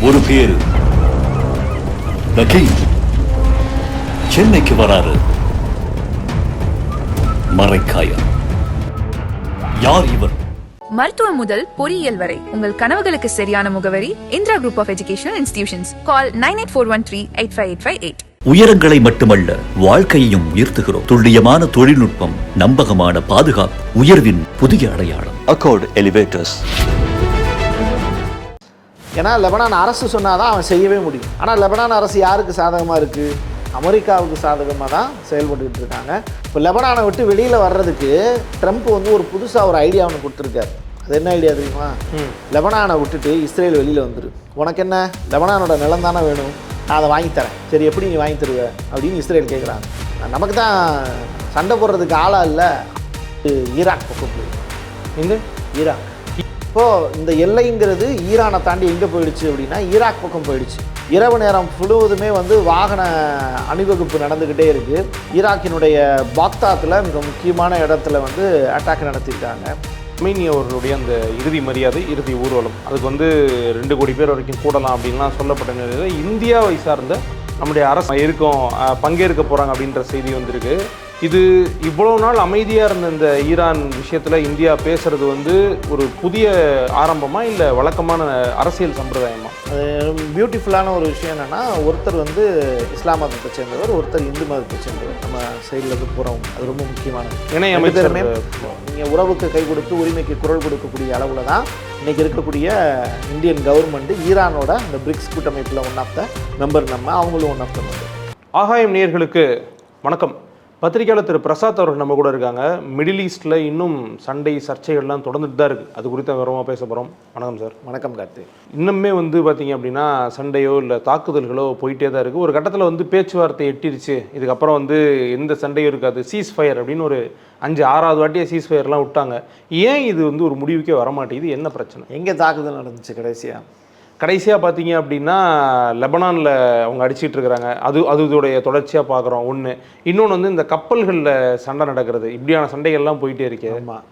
ஒரு பேரு The King சென்னைக்கு வராரு. மரைக்காயர். யார் இவர்? மருத்துவம் முதல் பொறியியல் வரை உங்கள் கனவுகளுக்கு சரியான முகவரி Indira group of educational institutions. Call 9841385858. உயரங்களை மட்டுமல்ல, வாழ்க்கையையும் உயர்த்துகிறோம். துல்லியமான தொழில்நுட்பம், நம்பகமான பாதுகாப்பு, உயர்வின் புதிய அடையாளம். Accord elevators. ஏன்னா லெபனான் அரசு சொன்னாதான் அவன் செய்யவே முடியும். ஆனால் லெபனான் அரசு யாருக்கு சாதகமாக இருக்குது? அமெரிக்காவுக்கு சாதகமாக தான் செயல்பட்டுக்கிட்டு இருக்காங்க. இப்போ லெபனானை விட்டு வெளியில் வர்றதுக்கு ட்ரம்ப் வந்து ஒரு புதுசாக ஒரு ஐடியா ஒன்று கொடுத்துருக்காரு. அது என்ன ஐடியா தெரியுமா? லெபனானை விட்டுட்டு இஸ்ரேல் வெளியில் வந்துரு. உனக்கு என்ன, லெபனானோட நிலம் தானே வேணும், நான் அதை வாங்கித்தரேன். சரி, எப்படி நீ வாங்கி தருவ அப்படின்னு இஸ்ரேல் கேட்குறாங்க. நமக்கு தான் சண்டை போடுறதுக்கு ஆளாக இல்லை. ஈராக் பக்கம் போய் எங்கே ஈராக். இப்போது இந்த எல்லைங்கிறது ஈரானை தாண்டி எங்கே போயிடுச்சு அப்படின்னா ஈராக் பக்கம் போயிடுச்சு. இரவு நேரம் முழுவதுமே வந்து வாகன அணிவகுப்பு நடந்துக்கிட்டே இருக்குது. ஈராக்கினுடைய பாக்தாத்தில் மிக முக்கியமான இடத்துல வந்து அட்டாக் நடத்தியிருக்காங்க. மெய்னி அவர்களுடைய அந்த இறுதி மரியாதை, இறுதி ஊர்வலம், அதுக்கு வந்து 2 கோடி பேர் வரைக்கும் கூடலாம் அப்படின்லாம் சொல்லப்பட்ட நிலையில் இந்தியாவை சார்ந்த நம்முடைய அரசு பங்கேற்க போகிறாங்க அப்படின்ற செய்தி வந்திருக்கு. இது இவ்வளோ நாள் அமைதியாக இருந்த இந்த ஈரான் விஷயத்தில் இந்தியா பேசுகிறது வந்து ஒரு புதிய ஆரம்பமாக இல்லை வழக்கமான அரசியல் சம்பிரதாயமா? அது பியூட்டிஃபுல்லான ஒரு விஷயம் என்னென்னா, ஒருத்தர் வந்து இஸ்லாம் மதத்தை சேர்ந்தவர், ஒருத்தர் இந்து மதத்தை சேர்ந்தவர். நம்ம சைடில் இருந்து போகிறவங்க, அது ரொம்ப முக்கியமானது. இணை அமைச்சருமே நீங்கள் உறவுக்கு கை கொடுத்து உரிமைக்கு குரல் கொடுக்கக்கூடிய அளவில் தான் இன்றைக்கி இருக்கக்கூடிய இந்தியன் கவர்மெண்ட்டு ஈரானோட இந்த பிரிக்ஸ் கூட்டமைப்பில் ஒன் ஆஃப் த மெம்பர். அவங்களும் ஒன் ஆஃப் த மெம்பர். ஆகாயம் நேயர்களுக்கு வணக்கம். பத்திரிகையாளர் திரு பிரசாத் அவர்கள் நம்ம கூட இருக்காங்க. மிடில் ஈஸ்டில் இன்னும் சண்டை சர்ச்சைகள்லாம் தொடர்ந்துட்டு தான் இருக்குது. அது குறித்த விவரமாக பேச போகிறோம். வணக்கம் சார். வணக்கம் கார்த்தி. இன்னுமே வந்து பார்த்திங்க அப்படின்னா சண்டையோ இல்லை தாக்குதல்களோ போயிட்டே தான் இருக்குது. ஒரு கட்டத்தில் வந்து பேச்சுவார்த்தை எட்டிருச்சு, இதுக்கப்புறம் வந்து எந்த சண்டையும் இருக்காது, சீஸ் ஃபயர் அப்படின்னு ஒரு 5-6வது வாட்டியே சீஸ் ஃபயர்லாம் விட்டாங்க. ஏன் இது வந்து ஒரு முடிவுக்கே வரமாட்டேங்குது? என்ன பிரச்சனை? எங்கே தாக்குதல் நடந்துச்சு கடைசியாக பார்த்தீங்க அப்படின்னா லெபனானில் அவங்க அடிச்சிட்டு இருக்கிறாங்க. அதோடைய தொடர்ச்சியாக பார்க்குறோம். இன்னொன்று வந்து இந்த கப்பல்களில் சண்டை நடக்கிறது, இப்படியான சண்டைகள்லாம் போயிட்டே இருக்கு. ஆமாம்,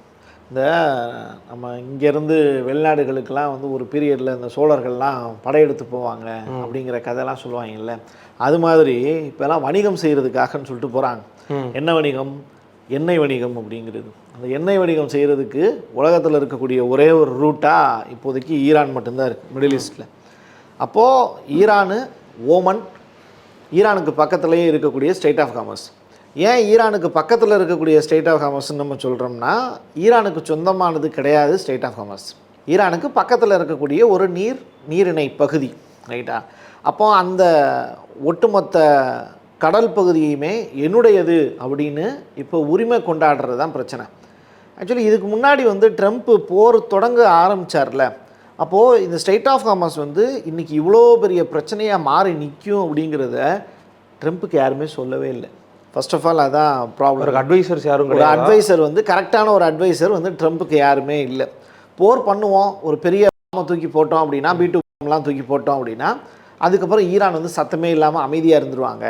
இந்த நம்ம இங்கேருந்து வெளிநாடுகளுக்கெல்லாம் வந்து ஒரு பீரியடில் இந்த சோழர்கள்லாம் படையெடுத்து போவாங்க அப்படிங்கிற கதையெல்லாம் சொல்லுவாங்கல்ல, அது மாதிரி இப்போலாம் வணிகம் செய்கிறதுக்காகன்னு சொல்லிட்டு போகிறாங்க. என்ன வணிகம்? எண்ணெய் வணிகம் அப்படிங்கிறது. அந்த எண்ணெய் வணிகம் செய்கிறதுக்கு உலகத்தில் இருக்கக்கூடிய ஒரே ஒரு ரூட்டாக இப்போதைக்கு ஈரான் மட்டும்தான் இருக்குது மிடில் ஈஸ்ட்டில். அப்போது ஈரானு, ஓமன், ஈரானுக்கு பக்கத்துலேயே இருக்கக்கூடிய ஸ்டேட் ஆஃப் காமர்ஸ். ஏன் ஈரானுக்கு பக்கத்தில் இருக்கக்கூடிய ஸ்டேட் ஆஃப் காமர்ஸ்ன்னு நம்ம சொல்கிறோம்னா, ஈரானுக்கு சொந்தமானது கிடையாது ஸ்டேட் ஆஃப் காமர்ஸ். ஈரானுக்கு பக்கத்தில் இருக்கக்கூடிய ஒரு நீரிணை பகுதி, ரைட்டா? அப்போது அந்த ஒட்டுமொத்த கடல் பகுதியுமே என்னுடையது அப்படின்னு இப்போ உரிமை கொண்டாடுறது தான் பிரச்சனை. ஆக்சுவலி இதுக்கு முன்னாடி வந்து ட்ரம்ப் போர் தொடங்க ஆரம்பித்தார்ல, அப்போது இந்த ஸ்டேட் ஆஃப் காமர்ஸ் வந்து இன்றைக்கி இவ்வளோ பெரிய பிரச்சனையாக மாறி நிற்கும் அப்படிங்கிறத ட்ரம்ப்புக்கு யாருமே சொல்லவே இல்லை. ஃபர்ஸ்ட் ஆஃப் ஆல் அதான் ப்ராப்ளம். அட்வைசர்ஸ் யாரும், ஒரு அட்வைசர் வந்து கரெக்டான ஒரு அட்வைசர் வந்து ட்ரம்ப்புக்கு யாருமே இல்லை. போர் பண்ணுவோம், ஒரு பெரிய தூக்கி போட்டோம் அப்படின்னா, B2 தூக்கி போட்டோம் அப்படின்னா, அதுக்கப்புறம் ஈரான் வந்து சத்தமே இல்லாமல் அமைதியாக இருந்துருவாங்க,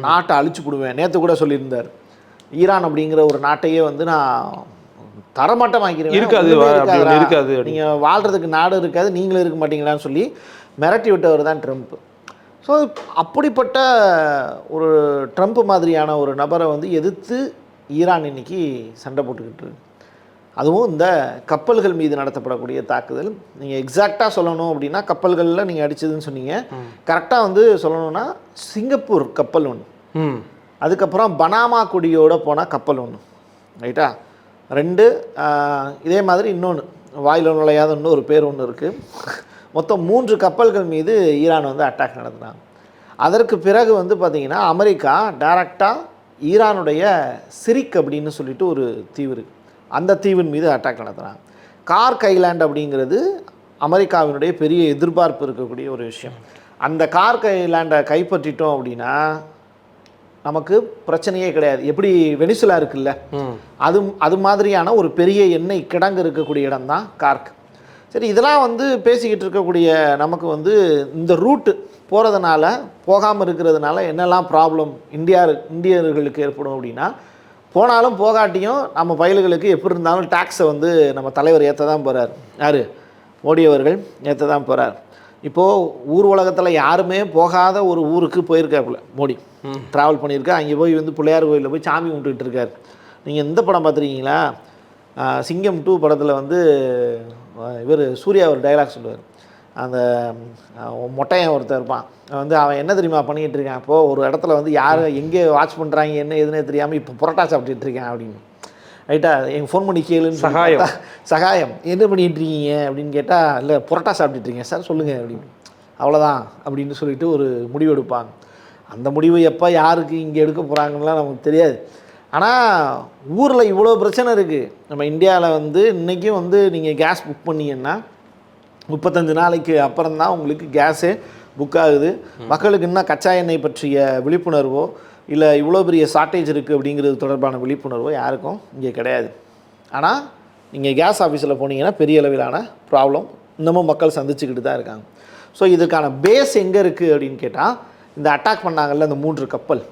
நாட்டை அழிச்சு போடுவேன். நேற்று கூட சொல்லியிருந்தார், ஈரான் அப்படிங்கிற ஒரு நாட்டையே வந்து நான் தரமாட்டமாக்கிறேன், இருக்காது, நீங்கள் வாழ்கிறதுக்கு நாடு இருக்காது, நீங்களும் இருக்க மாட்டீங்களான்னு சொல்லி மிரட்டி விட்டவர் தான் ட்ரம்ப். ஸோ அப்படிப்பட்ட ஒரு ட்ரம்ப் மாதிரியான ஒரு நபரை வந்து எதிர்த்து ஈரான் இன்னைக்கு சண்டை போட்டுக்கிட்டு இருக்கு. அதுவும் இந்த கப்பல்கள் மீது நடத்தப்படக்கூடிய தாக்குதல். நீங்கள் எக்ஸாக்டாக சொல்லணும் அப்படின்னா, கப்பல்களில் நீங்கள் அடித்ததுன்னு சொன்னீங்க. கரெக்டாக வந்து சொல்லணும்னா சிங்கப்பூர் கப்பல் ஒன்று, அதுக்கப்புறம் பனாமா கொடியோடு போன கப்பல் ஒன்று, ரைட்டா? 2 இதே மாதிரி இன்னொன்று வாயில் நுழையாத இன்னொரு பேர் ஒன்று இருக்குது. மொத்தம் 3 கப்பல்கள் மீது ஈரான் வந்து அட்டாக் நடத்துனாங்க. அதற்கு பிறகு வந்து பார்த்திங்கன்னா அமெரிக்கா டைரெக்டாக ஈரானுடைய சிரிக் அப்படின்னு சொல்லிட்டு ஒரு தீவு இருக்குது, அந்த தீவின் மீது அட்டாக் நடத்துகிறாங்க. கார்க் ஐலாண்ட் அப்படிங்கிறது அமெரிக்காவினுடைய பெரிய எதிர்பார்ப்பு இருக்கக்கூடிய ஒரு விஷயம். அந்த கார்க் ஐலாண்டை கைப்பற்றிட்டோம் அப்படின்னா நமக்கு பிரச்சனையே கிடையாது. எப்படி வெனிசுலா இருக்குல்ல, அது மாதிரியான ஒரு பெரிய எண்ணெய் கிடங்கு இருக்கக்கூடிய இடம் தான் கார்க். சரி, இதெல்லாம் வந்து பேசிக்கிட்டு இருக்கக்கூடிய நமக்கு வந்து இந்த ரூட்டு போகிறதுனால, போகாமல் இருக்கிறதுனால என்னெல்லாம் ப்ராப்ளம் இந்தியர்களுக்கு ஏற்படும் அப்படின்னா, போனாலும் போகாட்டியும் நம்ம பயல்களுக்கு எப்படி இருந்தாலும் டேக்ஸை வந்து நம்ம தலைவர் ஏற்ற தான் போகிறார். யார்? மோடி அவர்கள் ஏற்ற தான் போகிறார். இப்போது ஊர் உலகத்தில் யாருமே போகாத ஒரு ஊருக்கு போயிருக்காப்புல மோடி. ட்ராவல் பண்ணியிருக்கா. அங்கே போய் வந்து பிள்ளையார் கோயிலில் போய் சாமி கும்பிட்டுட்டு இருக்காரு. நீங்கள் இந்த படம் பார்த்துருக்கீங்களா? சிங்கம் 2 படத்தில் வந்து இவர் சூர்யா ஒரு டைலாக் சொல்லுவார். அந்த மொட்டையன் ஒருத்தர் இருப்பான், வந்து அவன் என்ன தெரியுமா பண்ணிகிட்டு இருக்கான், இப்போது ஒரு இடத்துல வந்து யார் எங்கே வாட்ச் பண்ணுறாங்க என்ன எதுனே தெரியாமல் இப்போ புரோட்டா சாப்பிட்டுட்டு இருக்கேன் அப்படின்னு. ரைட்டா, எங்கள் ஃபோன் பண்ணி கேளுன்னு சகாயம் என்ன பண்ணிகிட்டு இருக்கீங்க அப்படின்னு கேட்டால், இல்லை புரோட்டா சாப்பிட்டுட்டு இருக்கேன் சார் சொல்லுங்கள் அப்படின்னு. அவ்வளோதான் அப்படின்னு சொல்லிட்டு ஒரு முடிவு எடுப்பாங்க. அந்த முடிவு எப்போ யாருக்கு இங்கே எடுக்க போகிறாங்கலாம் நமக்கு தெரியாது. ஆனால் ஊரில் இவ்வளோ பிரச்சனை இருக்குது. நம்ம இந்தியாவில் வந்து இன்றைக்கும் வந்து நீங்கள் கேஸ் புக் பண்ணிங்கன்னா 35 நாளைக்கு அப்புறம் தான் உங்களுக்கு கேஸே புக் ஆகுது. மக்களுக்கு இன்னும் கச்சா எண்ணெய் பற்றிய விழிப்புணர்வோ இல்லை இவ்வளோ பெரிய ஷார்ட்டேஜ் இருக்குது அப்படிங்கிறது தொடர்பான விழிப்புணர்வோ யாருக்கும் இங்கே கிடையாது. ஆனால் நீங்கள் கேஸ் ஆஃபீஸில் போனீங்கன்னா பெரிய அளவிலான ப்ராப்ளம் இன்னமும் மக்கள் சந்திச்சுக்கிட்டு தான் இருக்காங்க. ஸோ இதுக்கான பேஸ் எங்கே இருக்குது அப்படின்னு கேட்டால், இந்த அட்டாக் பண்ணாங்கல்ல அந்த 3 கப்பல்,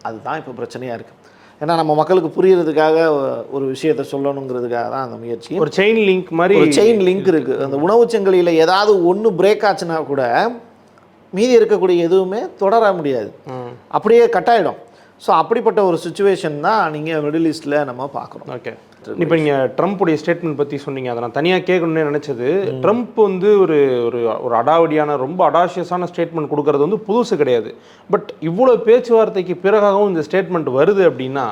அதுதான் இப்போ பிரச்சனையாக இருக்குது. ஏன்னா நம்ம மக்களுக்கு புரியறதுக்காக ஒரு விஷயத்தை சொல்லணுங்கிறதுக்காக தான் அந்த முயற்சி. ஒரு செயின் லிங்க் மாதிரி ஒரு செயின் லிங்க் இருக்குது. அந்த உணவுச் சங்கிலியில் ஏதாவது ஒன்று பிரேக் ஆச்சுன்னா கூட மீதி இருக்கக்கூடிய எதுவுமே தொடர முடியாது, அப்படியே கட் ஆகிடும். ஸோ அப்படிப்பட்ட ஒரு சுச்சுவேஷன் தான் நீங்கள் மிடில் ஈஸ்டில் நம்ம பார்க்குறோம். ஓகே, இப்போ நீங்கள் ட்ரம்ப்புடைய ஸ்டேட்மெண்ட் பற்றி சொன்னீங்க, அதை நான் தனியாக கேட்கணும்னு நினச்சது. ட்ரம்ப் வந்து ஒரு ஒரு அடாவடியான ரொம்ப அடாஷியஸான ஸ்டேட்மெண்ட் கொடுக்கறது வந்து புதுசு கிடையாது. பட் இவ்வளோ பேச்சுவார்த்தைக்கு பிறகாகவும் இந்த ஸ்டேட்மெண்ட் வருது அப்படின்னா,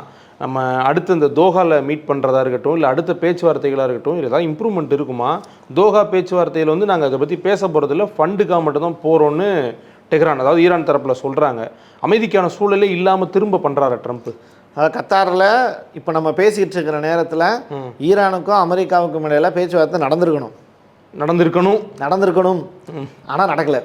நம்ம அடுத்து இந்த தோஹாவில் மீட் பண்ணுறதா இருக்கட்டும், இல்லை அடுத்த பேச்சுவார்த்தைகளாக இருக்கட்டும், இல்லை ஏதாவது இம்ப்ரூவ்மெண்ட் இருக்குமா? தோஹா பேச்சுவார்த்தையில் வந்து நாங்கள் அதை பற்றி பேச போகிறதில்ல, ஃபண்டுக்காக மட்டும்தான் போகிறோன்னு டெஹ்ரான், அதாவது ஈரான் தரப்பில் சொல்கிறாங்க. அமைதிக்கான சூழலே இல்லாமல் திரும்ப பண்ணுறாரு ட்ரம்ப். அதாவது கத்தாரில் இப்போ நம்ம பேசிகிட்டு இருக்கிற நேரத்தில் ஈரானுக்கும் அமெரிக்காவுக்கும் இடையில பேச்சுவார்த்தை நடந்திருக்கணும். ஆனால் நடக்கலை.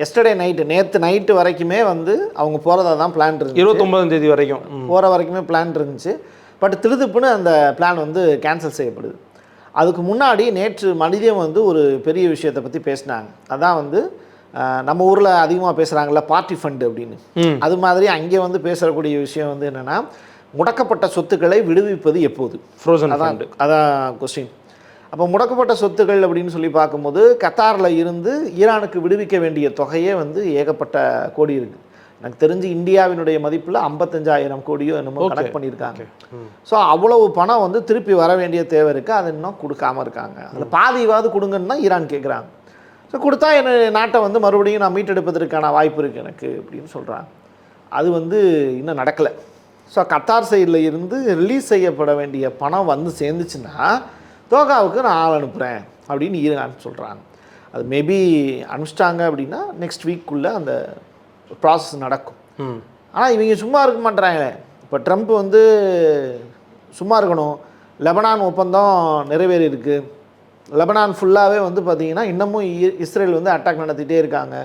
எஸ்டர்டே நைட்டு, நேற்று நைட்டு வரைக்குமே வந்து அவங்க போகிறதா தான் பிளான் இருந்துச்சு. 29ஆம் தேதி வரைக்கும் போகிற வரைக்குமே பிளான் இருந்துச்சு. பட் திருதுப்புன்னு அந்த பிளான் வந்து கேன்சல் செய்யப்படுது. அதுக்கு முன்னாடி நேற்று மதியம் வந்து ஒரு பெரிய விஷயத்தை பற்றி பேசினாங்க. அதான் வந்து நம்ம ஊரில் அதிகமாக பேசுகிறாங்கல்ல பார்ட்டி ஃபண்டு அப்படின்னு, அது மாதிரி அங்கே வந்து பேசக்கூடிய விஷயம் வந்து என்னென்னா, முடக்கப்பட்ட சொத்துக்களை விடுவிப்பது எப்போது, ஃப்ரோசன் ஃபண்டு, அதான் கொஸ்டின். அப்போ முடக்கப்பட்ட சொத்துக்கள் அப்படின்னு சொல்லி பார்க்கும்போது கத்தாரில் இருந்து ஈரானுக்கு விடுவிக்க வேண்டிய தொகையே வந்து ஏகப்பட்ட கோடி இருக்குது. எனக்கு தெரிஞ்சு இந்தியாவினுடைய மதிப்பில் 55,000 கோடியோ என்னமோ கனெக்ட் பண்ணியிருக்காங்க. ஸோ அவ்வளவு பணம் வந்து திருப்பி வர வேண்டிய தேவை இருக்குது. அது இன்னும் கொடுக்காமல் இருக்காங்க. அதில் பாதிவாவது கொடுங்கன்னு தான் ஈரான் கேட்குறாங்க. ஸோ கொடுத்தா என்ன நாட்டை வந்து மறுபடியும் நான் மீட்டெடுப்பதற்கான வாய்ப்பு இருக்குது எனக்கு அப்படின்னு சொல்கிறாங்க. அது வந்து இன்னும் நடக்கலை. ஸோ கத்தார் சைடில் இருந்து ரிலீஸ் செய்யப்பட வேண்டிய பணம் வந்து சேர்ந்துச்சுன்னா தோகாவுக்கு நான் ஆள் அனுப்புகிறேன் அப்படின்னு ஈரான் சொல்கிறாங்க. அது மேபி அனுப்பிச்சிட்டாங்க அப்படின்னா நெக்ஸ்ட் வீக்குள்ளே அந்த ப்ராசஸ் நடக்கும். ஆனால் இவங்க சும்மா இருக்க மாட்டேறாங்களே. இப்போ ட்ரம்ப் வந்து சும்மா இருக்கணும். லெபனான் ஒப்பந்தம் நிறைவேறி இருக்குது. லெபனான் ஃபுல்லாகவே வந்து பார்த்திங்கன்னா இன்னமும் இஸ்ரேல் வந்து அட்டாக் நடத்திட்டே இருக்காங்க.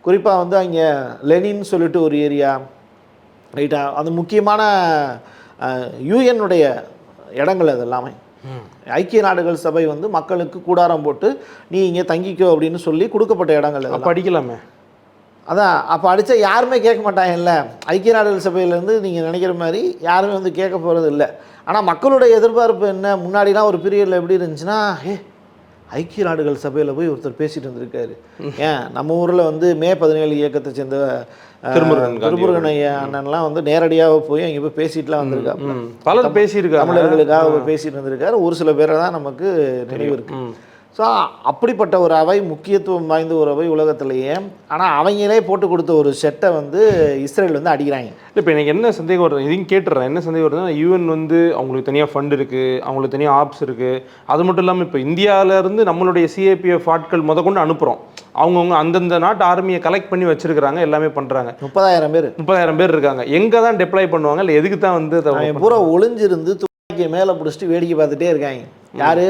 குறிப்பாக வந்து அங்கே லெனின்னு சொல்லிட்டு ஒரு ஏரியா, ரைட்டா, அந்த முக்கியமான யூஎன்னுடைய இடங்கள் அது எல்லாமே. ஐக்கிய நாடுகள் சபை வந்து மக்களுக்கு கூடாரம் போட்டு நீ இங்கே தங்கிக்கோ அப்படின்னு சொல்லி கொடுக்கப்பட்ட இடங்கள். அப்போ அடிக்கலாமே. அதான் அப்போ அடித்தா யாருமே கேட்க மாட்டாங்கல்ல. ஐக்கிய நாடுகள் சபையிலேருந்து நீங்கள் நினைக்கிற மாதிரி யாருமே வந்து கேட்க போகிறது இல்லை. ஆனால் மக்களுடைய எதிர்பார்ப்பு என்ன, முன்னாடிலாம் ஒரு பீரியடில் எப்படி இருந்துச்சுன்னா, ஐக்கிய நாடுகள் சபையில் போய் ஒருத்தர் பேசிட்டு வந்திருக்காரு. ஏன் நம்ம ஊரில் வந்து மே 17 இயக்கத்தை சேர்ந்த திருமுருகன் ஐயா அண்ணன்லாம் வந்து நேரடியாக போய் அங்கே போய் பேசிட்டுலாம் வந்திருக்காங்க. பலர் பேசியிருக்காங்க, தமிழர்களுக்காக பேசிட்டு வந்திருக்காரு. ஒரு சில பேரை தான் நமக்கு நினைவு இருக்குது. ஸோ அப்படிப்பட்ட ஒரு அவை, முக்கியத்துவம் வாய்ந்த ஒரு அவை உலகத்திலேயே. ஆனால் அவங்களே போட்டு கொடுத்த ஒரு செட்டை வந்து இஸ்ரேல் வந்து அடிக்கிறாங்க. இப்போ எனக்கு என்ன சந்தேகம் வருது, இதையும் கேட்டுறேன். என்ன சந்தேகம் வருதுன்னா, யூஎன் வந்து அவங்களுக்கு தனியாக ஃபண்ட் இருக்குது, அவங்களுக்கு தனியாக ஆப்ஸ் இருக்குது. அது மட்டும் இல்லாமல் இப்போ இந்தியாவிலேருந்து நம்மளுடைய சிஏபிஎஃப் ஆட்கள் கொண்டு அனுப்புகிறோம். அவங்கவுங்க அந்தந்த நாட்டு ஆர்மியை கலெக்ட் பண்ணி வச்சிருக்கிறாங்க, எல்லாமே பண்ணுறாங்க. 30,000 பேர் இருக்காங்க. எங்கே தான் டெப்ளாய் பண்ணுவாங்க, இல்லை எதுக்கு தான் வந்து பூரா ஒளிஞ்சிருந்து துப்பாக்கியை மேலே பிடிச்சிட்டு வேடிக்கை பார்த்துட்டே இருக்காங்க. யாரு?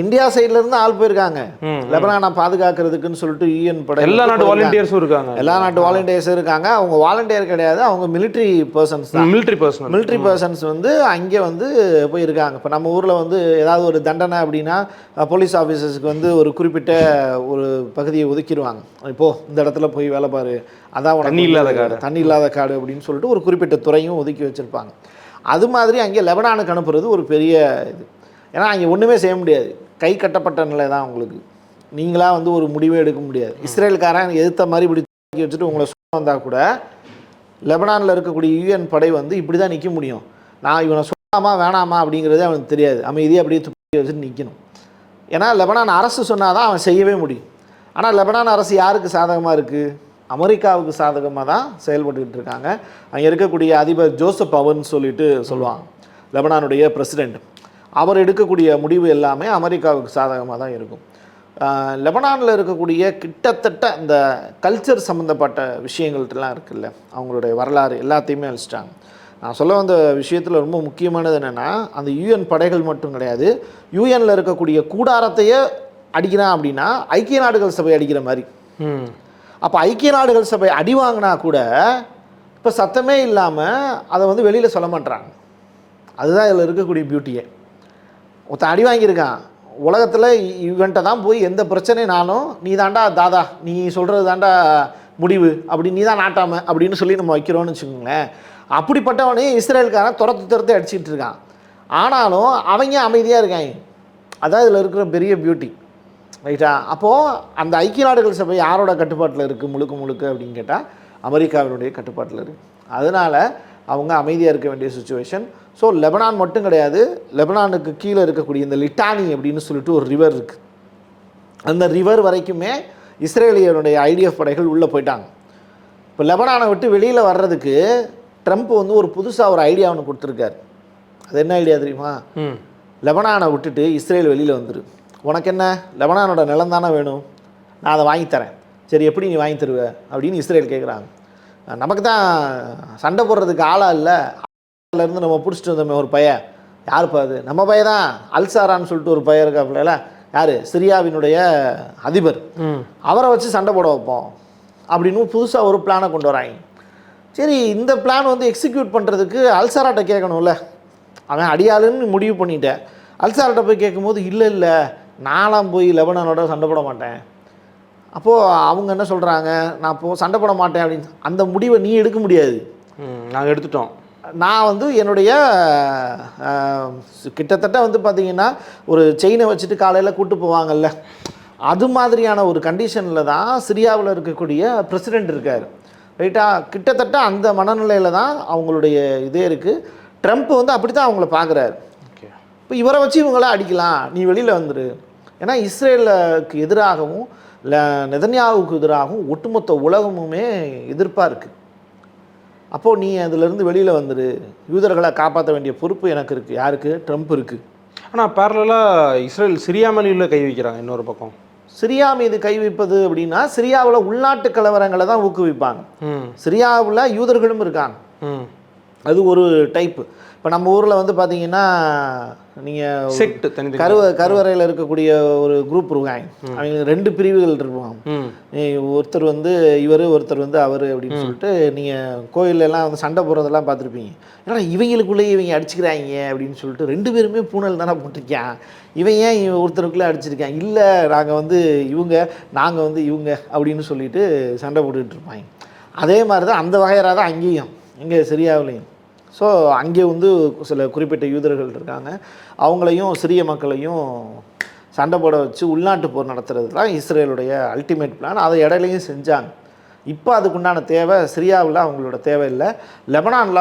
இந்தியா சைட்ல இருந்து ஆள் போயிருக்காங்க லெபனானை பாதுகாக்கிறதுக்குன்னு சொல்லிட்டு. யூஎன் படை எல்லா நாட்டு வாலண்டியர்ஸும் இருக்காங்க. எல்லா நாட்டு வாலண்டியர்ஸும் இருக்காங்க. அவங்க வாலண்டியர் கிடையாது, அவங்க மிலிட்ரி பர்சன்ஸ் தான். மிலிட்ரி பர்சன்ஸ் வந்து அங்கே வந்து போயிருக்காங்க. இப்போ நம்ம ஊரில் வந்து ஏதாவது ஒரு தண்டனை அப்படின்னா போலீஸ் ஆஃபீஸர்ஸுக்கு வந்து ஒரு குறிப்பிட்ட ஒரு பகுதியை ஒதுக்கிடுவாங்க. இப்போது இந்த இடத்துல போய் வேலை பாரு, அதான் தண்ணி இல்லாத காடு அப்படின்னு சொல்லிட்டு ஒரு குறிப்பிட்ட துறையும் ஒதுக்கி வச்சுருப்பாங்க. அது மாதிரி அங்கே லெபனானுக்கு அனுப்புறது ஒரு பெரிய இது. ஏன்னா அங்கே ஒன்றுமே செய்ய முடியாது, கை கட்டப்பட்ட நிலை தான் உங்களுக்கு. நீங்களாக வந்து ஒரு முடிவே எடுக்க முடியாது. இஸ்ரேலுக்காரன் எதிர்த்த மாதிரி இப்படி தூக்கி வச்சுட்டு உங்களை சொல்ல வந்தால் கூட லெபனானில் இருக்கக்கூடிய யூஎன் படை வந்து இப்படி தான் நிற்க முடியும். நான் இவனை சொல்லாமா வேணாமா அப்படிங்கிறது அவனுக்கு தெரியாது. அமைதியாக அப்படியே தூக்கி வச்சுட்டு நிற்கணும். ஏன்னா லெபனான் அரசு சொன்னால் தான் அவன் செய்யவே முடியும். ஆனால் லெபனான் அரசு யாருக்கு சாதகமாக இருக்குது? அமெரிக்காவுக்கு சாதகமாக தான் செயல்பட்டுக்கிட்டு இருக்காங்க. அங்கே இருக்கக்கூடிய அதிபர் ஜோசப் அவன் சொல்லிட்டு சொல்லுவாங்க, லெபனானுடைய பிரசிடெண்ட். அவர் எடுக்கக்கூடிய முடிவு எல்லாமே அமெரிக்காவுக்கு சாதகமாக தான் இருக்கும். லெபனானில் இருக்கக்கூடிய கிட்டத்தட்ட இந்த கல்ச்சர் சம்மந்தப்பட்ட விஷயங்கள்லாம் இருக்குல்ல, அவங்களுடைய வரலாறு எல்லாத்தையுமே அழிச்சிட்டாங்க. நான் சொல்ல வந்த விஷயத்தில் ரொம்ப முக்கியமானது என்னென்னா, அந்த யூஎன் படைகள் மட்டும் கிடையாது, யூஎனில் இருக்கக்கூடிய கூடாரத்தையே அடிக்கிறான் அப்படின்னா ஐக்கிய நாடுகள் சபை அடிக்கிற மாதிரி. அப்போ ஐக்கிய நாடுகள் சபை அடி வாங்கினா கூட இப்போ சத்தமே இல்லாமல் அதை வந்து வெளியில் சொல்ல மாட்டுறாங்க. அதுதான் இதில் இருக்கக்கூடிய பியூட்டியே. ஒருத்தன் அடி வாங்கியிருக்கான், உலகத்தில் இவன்ட்ட தான் போய் எந்த பிரச்சனைனாலும் நீ தாண்டா தாதா, நீ சொல்கிறது தாண்டா முடிவு, அப்படி நீ தான் நாட்டாம அப்படின்னு சொல்லி நம்ம வைக்கிறோன்னு வச்சுக்கோங்களேன். அப்படிப்பட்டவனையும் இஸ்ரேலுக்காரன் துரத்து அடிச்சிட்டு இருக்கான். ஆனாலும் அவங்க அமைதியாக இருக்காங்க. அதான் இதில் இருக்கிற பெரிய பியூட்டி, ரைட்டா? அப்போது அந்த ஐக்கிய நாடுகள் சபை யாரோட கட்டுப்பாட்டில் இருக்குது முழுக்க அப்படின்னு கேட்டால் அமெரிக்காவினுடைய கட்டுப்பாட்டில் இருக்குது. அதனால் அவங்க அமைதியாக இருக்க வேண்டிய சுச்சுவேஷன். ஸோ லெபனான் மட்டும் கிடையாது, லெபனானுக்கு கீழே இருக்கக்கூடிய இந்த லிட்டானி அப்படின்னு சொல்லிட்டு ஒரு ரிவர் இருக்குது. அந்த ரிவர் வரைக்குமே இஸ்ரேலியனுடைய ஐடிஎஃப் படைகள் உள்ளே போயிட்டாங்க. இப்போ லெபனானை விட்டு வெளியில் வர்றதுக்கு ட்ரம்ப் வந்து ஒரு புதுசாக ஒரு ஐடியா ஒன்று கொடுத்துருக்காரு. அது என்ன ஐடியா தெரியுமா? லெபனானை விட்டுட்டு இஸ்ரேல் வெளியில் வந்துரு, உனக்கு என்ன லெபனானோட நிலம் தானே வேணும், நான் அதை வாங்கித்தரேன். சரி, எப்படி நீ வாங்கி தருவ அப்படின்னு இஸ்ரேல் கேட்குறாங்க. நமக்கு தான் சண்டை போடுறதுக்கு ஆளாக இல்லை, இருந்து நம்ம பிடிச்சிட்டு வந்தோமே ஒரு பையன், யாருப்பா அது? நம்ம பையன் தான், அல்சாரான்னு சொல்லிட்டு ஒரு பையன் இருக்காப்புல, யார்? சிரியாவினுடைய அதிபர், அவரை வச்சு சண்டை போட வைப்போம் அப்படின்னு புதுசாக ஒரு பிளானை கொண்டு வராங்க. சரி, இந்த பிளான் வந்து எக்ஸிக்யூட் பண்ணுறதுக்கு அல்சாராட்ட கேட்கணும்ல. அவன் அடியாளுன்னு முடிவு பண்ணிட்டேன். அல்சாராட்ட போய் கேட்கும்போது இல்லை நான்லாம் போய் லெபனானோட சண்டை போட மாட்டேன். அப்போது அவங்க என்ன சொல்கிறாங்க, நான் இப்போது சண்டை போட மாட்டேன் அப்படின்னு. அந்த முடிவை நீ எடுக்க முடியாது, நாங்கள் எடுத்துட்டோம். நான் வந்து என்னுடைய கிட்டத்தட்ட வந்து பார்த்திங்கன்னா ஒரு செயினை வச்சுட்டு காலையில் கூட்டு போவாங்கல்ல, அது மாதிரியான ஒரு கண்டிஷனில் தான் சிரியாவில் இருக்கக்கூடிய பிரசிடெண்ட் இருக்கார், ரைட்டா? கிட்டத்தட்ட அந்த மனநிலையில் தான் அவங்களுடைய இதே இருக்குது. ட்ரம்ப் வந்து அப்படி தான் அவங்கள பார்க்குறாரு. இப்போ இவரை வச்சு இவங்கள அடிக்கலாம், நீ வெளியில் வந்துரு. ஏன்னா இஸ்ரேலுக்கு எதிராகவும் நெதன்யாவுக்கு எதிராகவும் ஒட்டுமொத்த உலகமுமே எதிர்ப்பாக இருக்குது. அப்போது நீ அதிலிருந்து வெளியில் வந்துடு, யூதர்களை காப்பாற்ற வேண்டிய பொறுப்பு எனக்கு இருக்குது. யாருக்கு? ட்ரம்ப் இருக்குது. ஆனால் பேரலாக இஸ்ரேல் சிரியா மேலே கை வைக்கிறாங்க. இன்னொரு பக்கம் சிரியா மீது கை வைப்பது அப்படின்னா சிரியாவில் உள்நாட்டு கலவரங்களை தான் ஊக்குவிப்பாங்க. சிரியாவில் யூதர்களும் இருக்காங்க, அது ஒரு டைப்பு. இப்போ நம்ம ஊரில் வந்து பார்த்தீங்கன்னா நீங்கள் செக்ட் கருவறையில் இருக்கக்கூடிய ஒரு குரூப் இருக்காங்க, அவங்க 2 பிரிவுகள் இருப்பாங்க. ஒருத்தர் வந்து இவர், ஒருத்தர் வந்து அவர் அப்படின்னு சொல்லிட்டு நீங்கள் கோயிலெல்லாம் வந்து சண்டை போடுறதெல்லாம் பார்த்துருப்பீங்க. ஏன்னா இவங்களுக்குள்ளேயே இவங்க அடிச்சுக்கிறாங்க அப்படின்னு சொல்லிட்டு 2 பேருமே பூனல் தானே போட்டிருக்கேன், இவன் ஏன் ஒருத்தருக்குள்ளே அடிச்சிருக்கேன், இல்லை நாங்கள் வந்து இவங்க, நாங்கள் வந்து இவங்க அப்படின்னு சொல்லிட்டு சண்டை போட்டுக்கிட்டு இருப்பாங்க. அதே மாதிரி தான் அந்த வகையராக தான் அங்கேயும், இங்கே சிரியாவிலையும். ஸோ அங்கே வந்து சில குறிப்பிட்ட யூதர்கள் இருக்காங்க, அவங்களையும் சிறிய மக்களையும் சண்டை போட வச்சு உள்நாட்டு போர் நடத்துறது தான் இஸ்ரேலுடைய அல்டிமேட் பிளான். அதை இடையிலையும் செஞ்சாங்க. இப்போ அதுக்குண்டான தேவை சிரியாவில் அவங்களோட தேவை இல்லை. லெபனானில்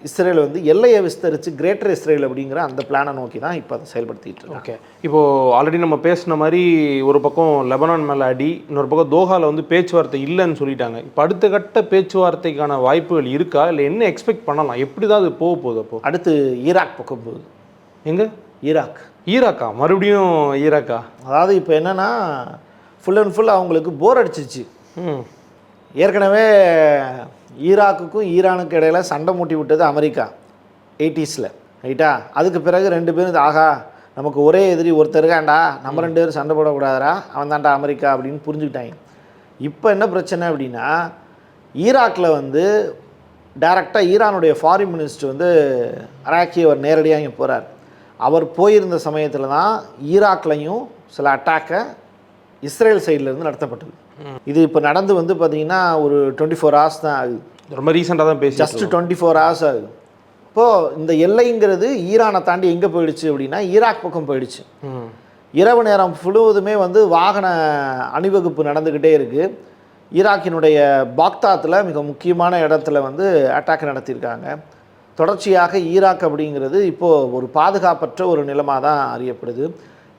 இஸ்ரேல் வந்து எல்லையை விஸ்தரித்து கிரேட்டர் இஸ்ரேல் அப்படிங்கிற அந்த பிளானை நோக்கி தான் இப்போ அதை செயல்படுத்திட்டு இருக்கோம். ஓகே, இப்போது ஆல்ரெடி நம்ம பேசின மாதிரி ஒரு பக்கம் லெபனான் மேலே அடி, இன்னொரு பக்கம் தோஹாவில் வந்து பேச்சுவார்த்தை இல்லைன்னு சொல்லிட்டாங்க. இப்போ அடுத்த கட்ட பேச்சுவார்த்தைக்கான வாய்ப்புகள் இருக்கா, இல்லை என்ன எக்ஸ்பெக்ட் பண்ணலாம், எப்படி தான் அது போக போகுது? அப்போது அடுத்து ஈராக் பக்கம் போகுது. எங்கே? ஈராக்கா? மறுபடியும் ஈராக்கா? அதாவது இப்போ என்னென்னா ஃபுல் அண்ட் ஃபுல் அவங்களுக்கு போர் அடிச்சிச்சு. ஏற்கனவே ஈராக்குக்கும் ஈரானுக்கு இடையில சண்டை மூட்டி விட்டது அமெரிக்கா 80s, ரைட்டா? அதுக்கு பிறகு 2 பேரும் ஆகா நமக்கு ஒரே எதிரி ஒருத்தர் இருக்காண்டா, நம்ம 2 பேரும் சண்டை போடக்கூடாதா, அவன் தாண்டா அமெரிக்கா அப்படின்னு புரிஞ்சுக்கிட்டாங்க. இப்போ என்ன பிரச்சனை அப்படின்னா, ஈராக்கில் வந்து டைரெக்டாக ஈரானுடைய ஃபாரின் மினிஸ்டர் வந்து அராக்கி அவர் நேரடியாக இங்கே போகிறார். அவர் போயிருந்த சமயத்தில் தான் ஈராக்லையும் சில அட்டாக்கை இஸ்ரேல் சைட்லேருந்து நடத்தப்பட்டது. இது இப்போ நடந்து வந்து பார்த்திங்கன்னா ஒரு 24 hours தான் ஆகுது. ரொம்ப ரீசெண்டாக தான் பேசி, ஜஸ்ட் 24 hours ஆகுது. இப்போது இந்த எல்லைங்கிறது ஈரானை தாண்டி எங்கே போயிடுச்சு அப்படின்னா ஈராக் பக்கம் போயிடுச்சு. இரவு நேரம் முழுவதுமே வந்து வாகன அணிவகுப்பு நடந்துக்கிட்டே இருக்குது. ஈராக்கினுடைய பாக்தாத்தில் மிக முக்கியமான இடத்துல வந்து அட்டாக் நடத்தியிருக்காங்க. தொடர்ச்சியாக ஈராக் அப்படிங்கிறது இப்போது ஒரு பாதுகாப்பற்ற ஒரு நிலமாக தான் அறியப்படுது.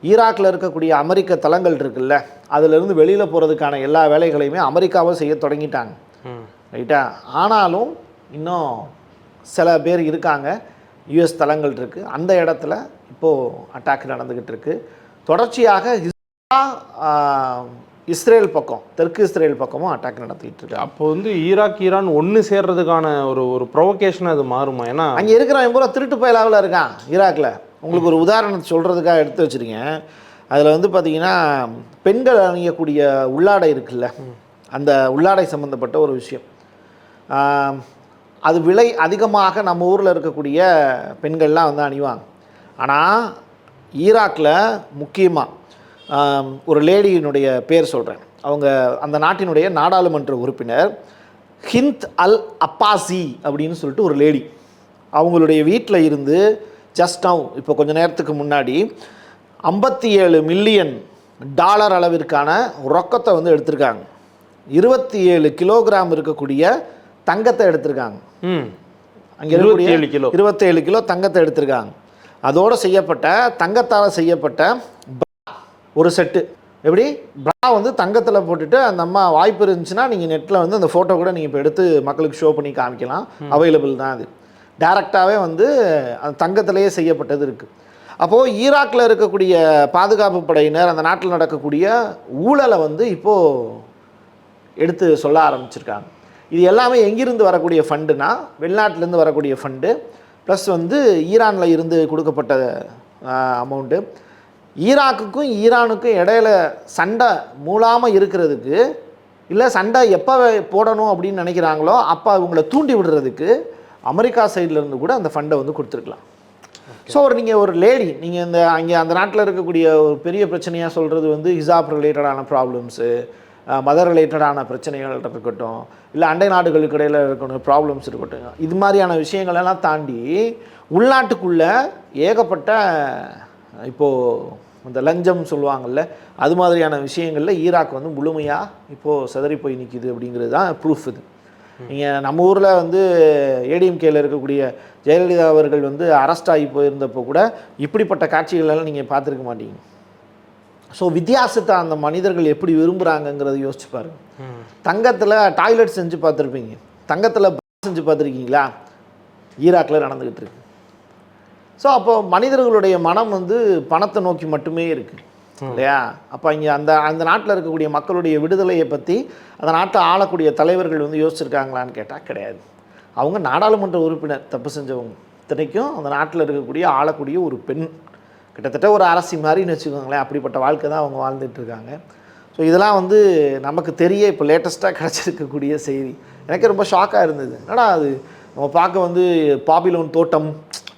ஈராக்கில் இருக்கக்கூடிய அமெரிக்க தளங்கள் இருக்குல்ல, அதிலிருந்து வெளியில் போகிறதுக்கான எல்லா வேலைகளையுமே அமெரிக்காவும் செய்ய தொடங்கிட்டாங்க, ரைட்டா? ஆனாலும் இன்னும் சில பேர் இருக்காங்க, யுஎஸ் தளங்கள் இருக்குது, அந்த இடத்துல இப்போது அட்டாக் நடந்துக்கிட்டு இருக்குது. தொடர்ச்சியாக இஸ்ரேல் பக்கம், தெற்கு இஸ்ரேல் பக்கமும் அட்டாக் நடத்திட்டு இருக்கு. அப்போ வந்து ஈரான் ஒன்று சேர்றதுக்கான ஒரு ப்ரொவோகேஷன் அது மாறுமா? ஏன்னா அங்கே இருக்கிறவன் பூரா திருட்டு பயலாவில் இருக்கான் ஈராக்கில். உங்களுக்கு ஒரு உதாரணத்தை சொல்கிறதுக்காக எடுத்து வச்சுருக்கேன். அதில் வந்து பார்த்திங்கன்னா பெண்கள் அணியக்கூடிய உள்ளாடை இருக்குல்ல, அந்த உள்ளாடை சம்மந்தப்பட்ட ஒரு விஷயம். அது விலை அதிகமாக நம்ம ஊரில் இருக்கக்கூடிய பெண்கள்லாம் வந்து அணிவாங்க. ஆனால் ஈராக்கில் முக்கியமாக ஒரு லேடியினுடைய பேர் சொல்கிறேன். அவங்க அந்த நாட்டினுடைய நாடாளுமன்ற உறுப்பினர் ஹிந்த் அல் அப்பாசி அப்படின்னு சொல்லிட்டு ஒரு லேடி. அவங்களுடைய வீட்டில் இருந்து ஜஸ்ட் நவ் இப்போ கொஞ்சம் நேரத்துக்கு முன்னாடி 57 மில்லியன் டாலர் அளவிற்கான ரொக்கத்தை வந்து எடுத்திருக்காங்க. 27 கிலோகிராம் இருக்கக்கூடிய தங்கத்தை எடுத்திருக்காங்க. அங்கே இருக்கக்கூடிய 27 கிலோ தங்கத்தை எடுத்திருக்காங்க. அதோடு செய்யப்பட்ட தங்கத்தால் செய்யப்பட்ட ஒரு செட்டு. எப்படி ப்ரா வந்து தங்கத்தில் போட்டுட்டு அந்த அம்மா வாய்ப்பு இருந்துச்சுன்னா நீங்கள் நெட்டில் வந்து அந்த ஃபோட்டோ கூட நீங்கள் இப்போ எடுத்து மக்களுக்கு ஷோ பண்ணி காமிக்கலாம், அவைலபிள் தான். அது டைரெக்டாகவே வந்து அந்த தங்கத்திலேயே செய்யப்பட்டது இருக்குது. அப்போது ஈராக்கில் இருக்கக்கூடிய பாதுகாப்பு படையினர் அந்த நாட்டில் நடக்கக்கூடிய ஊழலை வந்து இப்போது எடுத்து சொல்ல ஆரம்பிச்சிருக்காங்க. இது எல்லாமே எங்கிருந்து வரக்கூடிய ஃபண்டுனா, வெளிநாட்டிலேருந்து வரக்கூடிய ஃபண்டு ப்ளஸ் வந்து ஈரானில் இருந்து கொடுக்கப்பட்ட அமௌண்ட்டு. ஈராக்குக்கும் ஈரானுக்கும் இடையில சண்டை மூளாமல் இருக்கிறதுக்கு, இல்லை சண்டை எப்போ போடணும் அப்படின்னு நினைக்கிறாங்களோ அப்போ அவங்கள தூண்டி விடுறதுக்கு அமெரிக்கா சைட்லேருந்து கூட அந்த ஃபண்டை வந்து கொடுத்துருக்கலாம். ஸோ நீங்கள் ஒரு லேடி, நீங்கள் இந்த அங்கே அந்த நாட்டில் இருக்கக்கூடிய ஒரு பெரிய பிரச்சனையாக சொல்கிறது வந்து ஹிஜாப் ரிலேட்டடான ப்ராப்ளம்ஸு, மதர் ரிலேட்டடான பிரச்சனைகள் இருக்கட்டும், இல்லை அண்டை நாடுகளுக்கு இடையில் இருக்கணும் ப்ராப்ளம்ஸ் இருக்கட்டும், இது மாதிரியான விஷயங்களெல்லாம் தாண்டி உள்நாட்டுக்குள்ளே ஏகப்பட்ட இப்போது இந்த லஞ்சம் சொல்லுவாங்கள்ல, அது மாதிரியான விஷயங்களில் ஈராக் வந்து முழுமையாக இப்போது சிதறி போய் நிற்கிது அப்படிங்கிறது தான் ப்ரூஃப். இது நீங்கள் நம்ம ஊரில் வந்து ஏடிஎம்கேயில் இருக்கக்கூடிய ஜெயலலிதா அவர்கள் வந்து அரெஸ்ட் ஆகி போயிருந்தப்போ கூட இப்படிப்பட்ட காட்சிகளெல்லாம் நீங்கள் பார்த்துருக்க மாட்டீங்க. ஸோ வித்தியாசத்தை அந்த மனிதர்கள் எப்படி விரும்புகிறாங்கங்கிறத யோசிச்சு பாருங்க. தங்கத்தில் டாய்லெட் செஞ்சு பார்த்துருப்பீங்க, தங்கத்தில் செஞ்சு பார்த்துருக்கீங்களா? ஈராக்கில் நடந்துக்கிட்டு இருக்கு. ஸோ அப்போ மனிதர்களுடைய மனம் வந்து பணத்தை நோக்கி மட்டுமே இருக்குது இல்லையா? அப்போ இங்கே அந்த நாட்டில் இருக்கக்கூடிய மக்களுடைய விடுதலையை பற்றி அந்த நாட்டை ஆளக்கூடிய தலைவர்கள் வந்து யோசிச்சிருக்காங்களான்னு கேட்டால் கிடையாது. அவங்க நாடாளுமன்ற உறுப்பினர் தப்பு செஞ்சவங்க. இத்தனைக்கும் அந்த நாட்டில் இருக்கக்கூடிய ஆளக்கூடிய ஒரு பெண், கிட்டத்தட்ட ஒரு அரசி மாதிரின்னு வச்சுக்கோங்களேன், அப்படிப்பட்ட வாழ்க்கை தான் அவங்க வாழ்ந்துட்டுருக்காங்க. ஸோ இதெல்லாம் வந்து நமக்கு தெரிய இப்போ லேட்டஸ்ட்டாக கிடச்சிருக்கக்கூடிய செய்தி. எனக்கு ரொம்ப ஷாக்காக இருந்தது. என்னடா அது நம்ம பார்க்க வந்து பாபிலோன் தோட்டம்,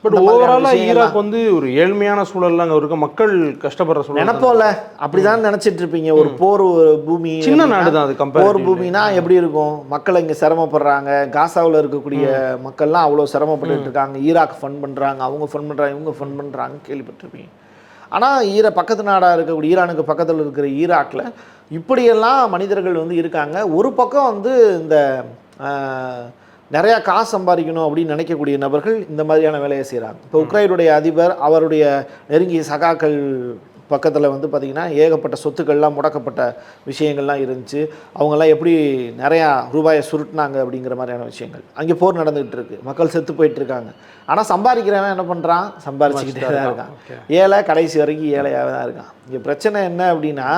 பட் ஓவராலாக ஈராக் வந்து ஒரு ஏழ்மையான சூழல்ல அங்கே இருக்க மக்கள் கஷ்டப்படுற சூழல் நினைப்போம்ல, அப்படிதான் நினச்சிட்டு இருப்பீங்க. ஒரு போர் பூமி, சின்ன நாடு தான் அது. போர் பூமினா எப்படி இருக்கும்? மக்கள் இங்கே சிரமப்படுறாங்க. காசாவில் இருக்கக்கூடிய மக்கள்லாம் அவ்வளோ சிரமப்பட்டு இருக்காங்க. ஈராக் ஃபண்ட் பண்ணுறாங்க, அவங்க ஃபண்ட் பண்ணுறாங்க, இவங்க ஃபண்ட் பண்ணுறாங்க, கேள்விப்பட்டிருப்பீங்க. ஆனால் பக்கத்து நாடாக இருக்கக்கூடிய ஈரானுக்கு பக்கத்தில் இருக்கிற ஈராக்கில் இப்படியெல்லாம் மனிதர்கள் வந்து இருக்காங்க. ஒரு பக்கம் வந்து இந்த நிறையா காசு சம்பாதிக்கணும் அப்படின்னு நினைக்கக்கூடிய நபர்கள் இந்த மாதிரியான வேலையை செய்கிறாங்க. இப்போ உக்ரைனுடைய அதிபர் அவருடைய நெருங்கிய சகாக்கள் பக்கத்தில் வந்து பார்த்திங்கன்னா ஏகப்பட்ட சொத்துக்கள்லாம் முடக்கப்பட்ட விஷயங்கள்லாம் இருந்துச்சு. அவங்கெல்லாம் எப்படி நிறையா ரூபாயை சுருட்டினாங்க அப்படிங்கிற மாதிரியான விஷயங்கள். அங்கே போர் நடந்துகிட்டு இருக்குது, மக்கள் செத்து போயிட்டுருக்காங்க. ஆனால் சம்பாதிக்கிறவன் என்ன பண்ணுறான்? சம்பாதிச்சுக்கிட்டே தான் இருக்கான். ஏழை கடைசி வரைக்கும் ஏழையாக தான் இருக்கான். இங்கே பிரச்சனை என்ன அப்படின்னா,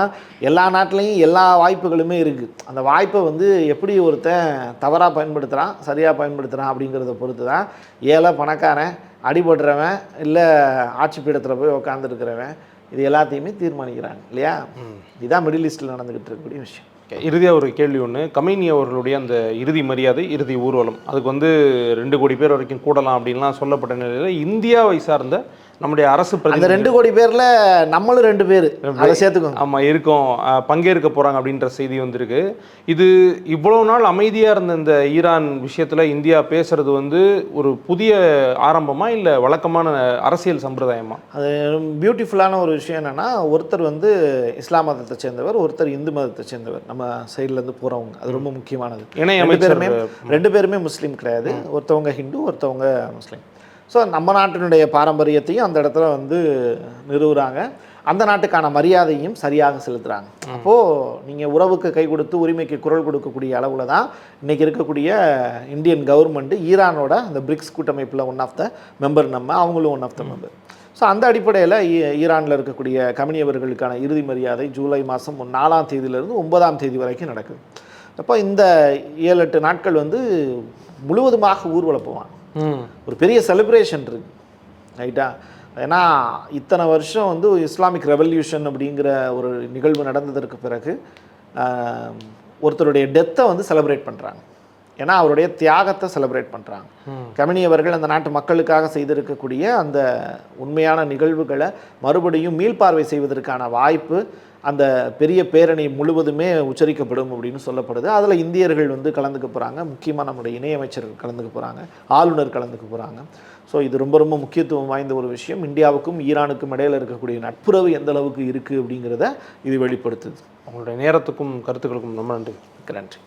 எல்லா நாட்டிலையும் எல்லா வாய்ப்புகளுமே இருக்குது. அந்த வாய்ப்பை வந்து எப்படி ஒருத்தன் தவறாக பயன்படுத்துகிறான், சரியாக பயன்படுத்துகிறான் அப்படிங்கிறத பொறுத்து தான் ஏழை பணக்காரன், அடிபடுறவன், இல்லை ஆட்சி பீடத்தில் போய் உட்காந்துருக்கிறவன், இது எல்லாத்தையுமே தீர்மானிக்கிறாங்க இல்லையா? இதுதான் மிடில் ஈஸ்டில் நடந்துக்கிட்டு இருக்கக்கூடிய விஷயம். இறுதியாக ஒரு கேள்வி ஒன்று. கமேனி அவர்களுடைய அந்த இறுதி மரியாதை, இறுதி ஊர்வலம், அதுக்கு வந்து 2 கோடி பேர் வரைக்கும் கூடலாம் அப்படின்லாம் சொல்லப்பட்ட நிலையில் இந்தியாவை சார்ந்த நம்முடைய அரசு அந்த 2 கோடி பேர்ல நம்மளும் 2 பேர் அதை சேர்த்துக்கோங்க. ஆமாம் இருக்கோம், பங்கேற்க போகிறாங்க அப்படின்ற செய்தி வந்திருக்கு. இது இவ்வளோ நாள் அமைதியாக இருந்த இந்த ஈரான் விஷயத்தில் இந்தியா பேசுறது வந்து ஒரு புதிய ஆரம்பமா இல்லை வழக்கமான அரசியல் சம்பிரதாயமா? அது பியூட்டிஃபுல்லான ஒரு விஷயம் என்னென்னா, ஒருத்தர் வந்து இஸ்லாம் மதத்தை சேர்ந்தவர், ஒருத்தர் இந்து மதத்தை சேர்ந்தவர், நம்ம சைட்லேருந்து போகிறவங்க. அது ரொம்ப முக்கியமானது. இணை ரெண்டு அமைச்சர் பேருமே முஸ்லீம் கிடையாது. ஒருத்தவங்க ஹிந்து, ஒருத்தவங்க முஸ்லீம். ஸோ நம்ம நாட்டினுடைய பாரம்பரியத்தையும் அந்த இடத்துல வந்து நிறுவுறாங்க, அந்த நாட்டுக்கான மரியாதையும் சரியாக செலுத்துகிறாங்க. அப்போது நீங்கள் உறவுக்கு கை கொடுத்து உரிமைக்கு குரல் கொடுக்கக்கூடிய அளவில் தான் இன்றைக்கி இருக்கக்கூடிய இந்தியன் கவர்மெண்ட்டு ஈரானோட அந்த பிரிக்ஸ் கூட்டமைப்பில் ஒன் ஆஃப் த மெம்பர், அவங்களும் one of the member. So அந்த அடிப்படையில் ஈரானில் இருக்கக்கூடிய கமனியவர்களுக்கான இறுதி மரியாதை ஜூலை மாதம் 4ஆம் தேதியிலிருந்து 9ஆம் தேதி வரைக்கும் நடக்குது. அப்போ இந்த 7-8 நாட்கள் வந்து முழுவதுமாக ஊர்வலம் போவாங்க. ஒரு பெரிய செலிப்ரேஷன் இருக்கு, ரைட்டா? ஏன்னா இத்தனை வருஷம் வந்து இஸ்லாமிக் ரெவல்யூஷன் அப்படிங்கிற ஒரு நிகழ்வு நடந்ததற்கு பிறகு ஒருத்தருடைய டெத்தை வந்து செலிப்ரேட் பண்ணுறாங்க. ஏன்னா அவருடைய தியாகத்தை செலிப்ரேட் பண்ணுறாங்க. கமினி அவர்கள் அந்த நாட்டு மக்களுக்காக செய்திருக்கக்கூடிய அந்த உண்மையான நிகழ்வுகளை மறுபடியும் மீள்பார்வை செய்வதற்கான வாய்ப்பு அந்த பெரிய பேரணி முழுவதுமே உச்சரிக்கப்படும் அப்படின்னு சொல்லப்படுது. அதில் இந்தியர்கள் வந்து கலந்துக்க போகிறாங்க, முக்கியமாக நம்முடைய இணையமைச்சர்கள் கலந்துக்க போகிறாங்க, ஆளுநர் கலந்துக்க போகிறாங்க. ஸோ இது ரொம்ப ரொம்ப முக்கியத்துவம் வாய்ந்த ஒரு விஷயம். இந்தியாவுக்கும் ஈரானுக்கும் இடையில் இருக்கக்கூடிய நட்புறவு எந்த அளவுக்கு இருக்குது அப்படிங்கிறத இது வெளிப்படுத்துது. உங்களுடைய நேரத்துக்கும் கருத்துக்களுக்கும் ரொம்ப நன்றி. நன்றி.